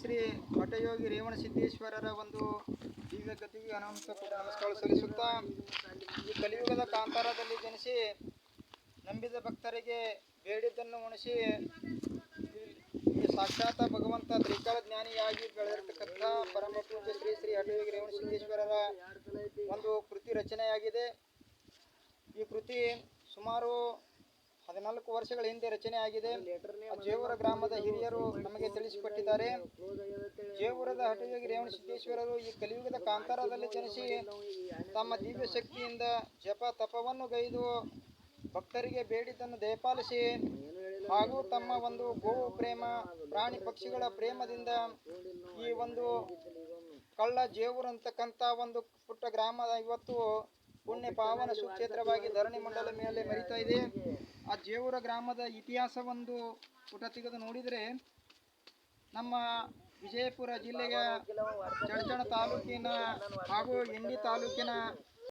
ಶ್ರೀ ಹಠಯೋಗಿ ರೇವಣಸಿದ್ದೇಶ್ವರರ ಒಂದು ದಿವ್ಯ ಗತಿಗೆ ಅನಂತ ನಮಸ್ಕಾರ ಸಲ್ಲಿಸುತ್ತಾ, ಈ ಕಲಿಯುಗದ ಕಾಂತಾರದಲ್ಲಿ ಜನಿಸಿ ನಂಬಿದ ಭಕ್ತರಿಗೆ ಬೇಡಿದ್ದನ್ನು ಉಣಿಸಿ ಸಾಕ್ಷಾತ್ ಭಗವಂತ ತ್ರಿಕಾಲ ಜ್ಞಾನಿಯಾಗಿ ಬೆಳೆದಿರತಕ್ಕಂಥ ಪರಮ ಪೂಜ್ಯ ಶ್ರೀ ಶ್ರೀ ಹಠಯೋಗಿ ರೇವಣಸಿದ್ದೇಶ್ವರರ ಒಂದು ಕೃತಿ ರಚನೆಯಾಗಿದೆ. ಈ ಕೃತಿ ಸುಮಾರು 14 ವರ್ಷಗಳ ಹಿಂದೆ ರಚನೆ ಆಗಿದೆ. ಜೇವೂರ ಗ್ರಾಮದ ಹಿರಿಯರು ನಮಗೆ ತಿಳಿಸಿಕೊಟ್ಟಿದ್ದಾರೆ. ಜೇವೂರದ ಹಠಯೋಗಿ ರೇವಣಸಿದ್ದೇಶ್ವರರು ಈ ಕಲಿಯುಗದ ಕಾಂತಾರದಲ್ಲಿ ಜನಿಸಿ ತಮ್ಮ ದಿವ್ಯ ಶಕ್ತಿಯಿಂದ ಜಪ ತಪವನ್ನು ಗೈದು ಭಕ್ತರಿಗೆ ಬೇಡಿದ್ದನ್ನು ದಯಪಾಲಿಸಿ ಹಾಗೂ ತಮ್ಮ ಒಂದು ಗೋವು ಪ್ರೇಮ, ಪ್ರಾಣಿ ಪಕ್ಷಿಗಳ ಪ್ರೇಮದಿಂದ ಈ ಒಂದು ಕಳ್ಳ ಜೇವೂರು ಅಂತಕ್ಕಂಥ ಒಂದು ಪುಟ್ಟ ಗ್ರಾಮದ ಇವತ್ತು ಪುಣ್ಯ ಪಾವನ ಸುಕ್ಷೇತ್ರವಾಗಿ ಧರಣಿ ಮಂಡಲ ಮೇಲೆ ಮೆರಿತಾ ಇದೆ. ಆ ಜೇವೂರ ಗ್ರಾಮದ ಇತಿಹಾಸ ಒಂದು ಪುಟ ತೆಗೆದು ನೋಡಿದರೆ, ನಮ್ಮ ವಿಜಯಪುರ ಜಿಲ್ಲೆಯ ಚಡಚಣ ತಾಲೂಕಿನ ಹಾಗೂ ಇಂಡಿ ತಾಲೂಕಿನ